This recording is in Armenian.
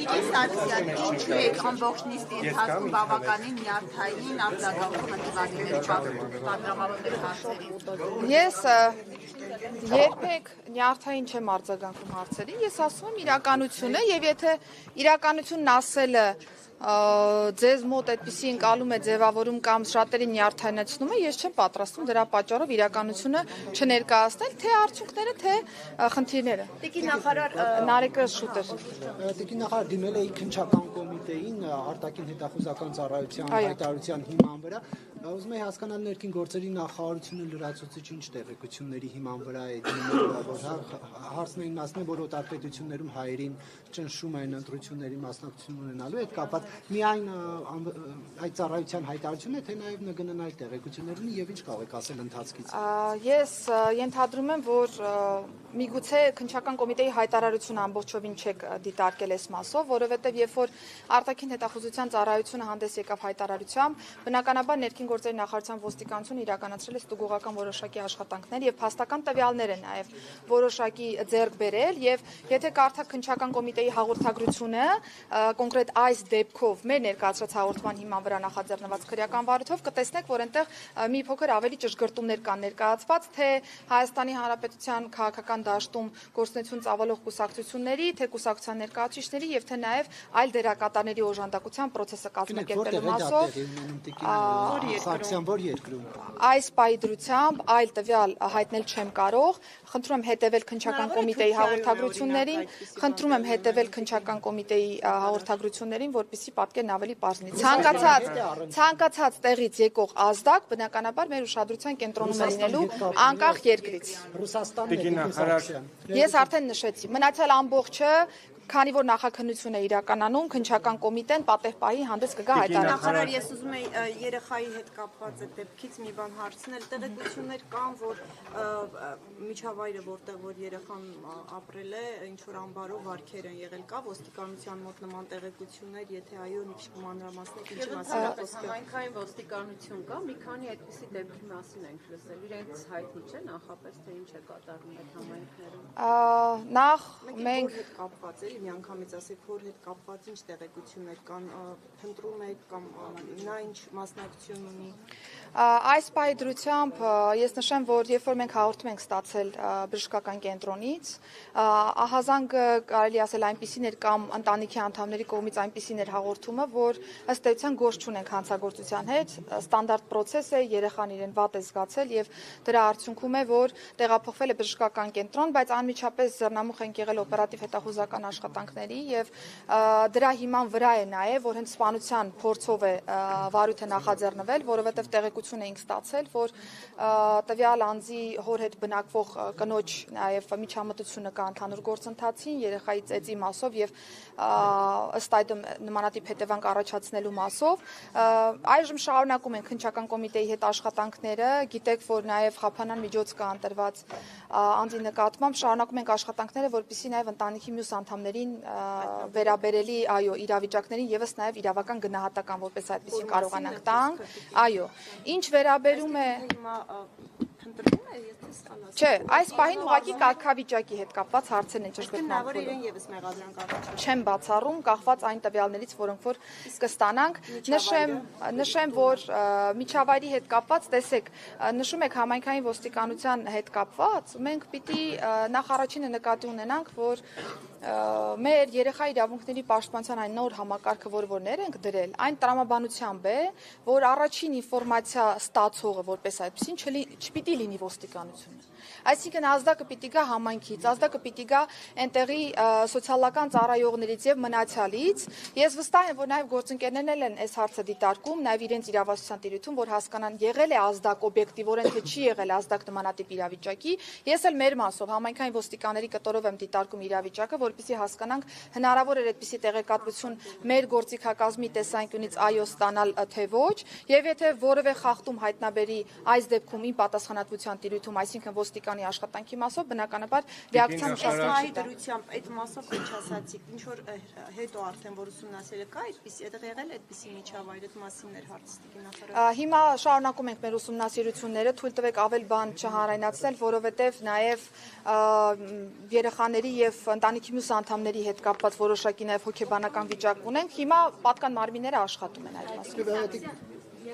Տիկին Սարգսյան, ինչու եք ամբողջ նիստի ընթացքում բավականին նյարդային արձագանքում հանդիպանիներ պատգամավորների հարցերին։ Ես երբեք նյարդային չեմ արձագանքում հարցերին, ես ասում եմ իրականությունը եւ եթե իրականությունն ասելը ձեզ մոտ այդպիսի ընկալում է ձևավորում կամ շատերին նյարդայնացնում է, ես չեմ պատրաստվում դրա պատճառով իրականությունը չներկայացնել, թե արդյունքները, թե խնդիրները։ Տիկին նախարար Նարեկը շուտ էր։ Տիկին նախարար դիմել էի քննչական կոմիտեին արտաքին հետախուզական ծառայության հայտարարության հիման վրա։ Ուզում եի հասկանալ ներքին գործերի նախարարությունը լրացուցիչ ինչ տեղեկությունների հիման վրա է դիմել, որ հարցն էին մասնի, որ օտարպետություններում հայերին ճնշում են ընտրությունների մասնակցություն ունենալու հետ կապված միայն այդ ծառայության հայտարարությունն է, թե նաև ՆԳՆ-ն այլ տեղեկություններ ունի եւ ինչ կարող եք ասել ընթացքից։ Ես ենթադրում եմ, որ միգուցե քննչական կոմիտեի հայտարարությունը ամբողջովին չեք դիտարկել այս մասով, որովհետև երբ որ արտաքին հետախուզության ծառայությունը հանդես եկավ հայտարարությամբ, բնականաբար ներքին գործերի նախարարության ոստիկանությունը իրականացրել է ստուգողական որոշակի աշխատանքներ եւ փաստական տվյալներ է նաեւ որոշակի ձեռք բերել եւ եթե կարդաք քննչական կոմիտեի հաղորդագրությունը կոնկրետ այս դեպքով մեր ներկայացրած հաղորդման հիման վրա նախաձեռնված քրեական վարույթով կտեսնեք, որ այնտեղ մի փոքր ավելի ճշգրտումներ կան ներկայացված, թե Հայաստանի Հանրապետության քաղաքական դաշտում գործունեություն ծավալող կուսակցությունների, թե կուսակցության ներկայացուցիչների եւ թե նաեւ այլ դերակատարների օժանդակության process-ը կազմակերպելու մասով այս պայդրությամբ այլ տվյալ հայտնել չեմ կարող, խնդրում եմ հետևել քննչական կոմիտեի հաղորդագրություններին, խնդրում եմ հետևել քննչական կոմիտեի հաղորդագրություններին, որպեսզի պատկերն ավելի պարզ լինի։ Ցանկացած տեղից եկող ազդակ բնականաբար մեր ուշադրության կենտրոնում է լինելու անկախ երկրից։ Ես արդեն նշեցի, մնացել ամբողջը քանի որ նախաքննություն է իրականանում, քննչական կոմիտեն պատեհ պահի հանդես կգա հայտարարություն։ Նախարար, ես ուզում եի երեխայի հետ կապված այդ դեպքից մի բան հարցնել, տեղեկություններ կան, որ միջավայրը, որտեղ որ երեխան ապրել է, ինչ որ ամբարով վարքեր են եղել, կա ոստիկանության մոտ նման տեղեկություններ, եթե այո, մի քիչ մանրամասնեք ինչի մասին է խոսքը։ Համայնքային ոստիկանություն կա, մի քանի այդպիսի դեպքի մասին ենք լսել, իրենց հայտնի չէ նախապես թե ինչ է կատարվում այդ համայնքներում։ Նախ մենք կապված է միանգամից ասեք, որ հետ կապված ինչ տեղեկություններ կան, փնտրում եք կամ նա ինչ մասնակցություն ունի։ Այս պայդրությամբ ես նշեմ, որ երբ որ մենք հաղորդում ենք ստացել բժշկական կենտրոնից, ահազանգը կարելի ասել այնպիսին էր կամ ընտանիքի անդամների կողմից այնպիսին էր հաղորդումը, որ ըստ էության գործ չունենք հանցագործության հետ, ստանդարտ process է, երեխան իրեն վատ է զգացել եւ դրա արդյունքում է, որ տեղափոխվել է բժշկական կենտրոն, բայց անմիջապես ձեռնամուխ ենք եղել օպերատիվ հետախուզական աշխատանքների եւ դրա հիման վրա է նաեւ, որ հենց սպանության փորձով է վարույթը նախաձեռնվել, որովհետեւ տեղեկություն էինք ստացել, որ տվյալ անձի հոր հետ բնակվող կնոջ նաեւ միջամտությունը կա ընդհանուր գործընթացին, երեխայի ծեծի մասով եւ ըստ այդմ նմանատիպ հետևանք առաջացնելու մասով այժմ շարունակում են քննչական կոմիտեի հետ աշխատանքները, գիտեք, որ նաեւ խափանան միջոց կա ընտրված անձի նկատմամբ, շարունակում ենք աշխատանքները, որպեսզի նաեւ ընտանիքի մյուս անդամներին վերաբերելի այո իրավիճակներին եւս նաեւ իրավական գնահատական որպես այդպեսին կարողանանք տանք, այո, ինչ վերաբերում է Չէ, այս պահին ուղղակի կարգավիճակի հետ կապված հարցերն են ճշգրտման։ Չեմ բացառում, կախված այն տվյալներից, որոնք որ կստանանք, նշեմ, որ միջավայրի հետ կապված, տեսեք, նշում եք համայնքային ոստիկանության հետ կապված, մենք պիտի նախ առաջինը նկատի ունենանք, որ մեր երեխայի իրավունքների պաշտպանության այն նոր համակարգը, որ ներ ենք դրել, այն տրամաբանությամբ է, որ առաջին ինֆորմացիա ստացողը որպես այդպեսին չպիտի լինի ոստիկանությունը։ Այսինքն ազդակը պիտի գա համայնքից, ազդակը պիտի գա այնտեղի սոցիալական ծառայողներից եւ մնացյալից։ Ես վստահ եմ, որ նաեւ գործընկերներն են այս հարցը դիտարկում, նաեւ իրենց իրավասության տիրույթում, որ հասկանան եղել է ազդակ օբյեկտիվորեն, թե չի եղել ազդակ նմանատիպ իրավիճակի։ Ես էլ մեր մասով համայնքային ոստիկանների կտորով եմ դիտարկում իրավիճակը, որպեսզի հասկանանք հնարավոր է այդպիսի տեղեկատվություն մեր գործիքակազմի տեսանկյունից այո ստանալ թե ոչ, եւ եթե որևէ խախտում հայտնաբերի այս դեպքում իմ պատասխանատվության տիրույթում, այսինքն ոստիկանի աշխատանքի մասով բնականաբար ռեակցիան Այս դրությամբ այդ մասով ինչ ասացիք, ինչ որ հետո արդեն որ ուսումնասիրել կա, այդպեսի այդտեղ եղել այդպեսի միջավայր, այդ մասին էր հարցը տիկին նախարար։ Հիմա շարունակում ենք մեր ուսումնասիրությունները, թույլ տվեք ավել բան չհանրայնացնել, որովհետև նաև երեխաների եւ ընտանիքի մյուս անդամների հետ կապված որոշակի նաև հոգեբանական վիճակ ունենք։ Հիմա պատկան մարմինները աշխատում են այդ մասով։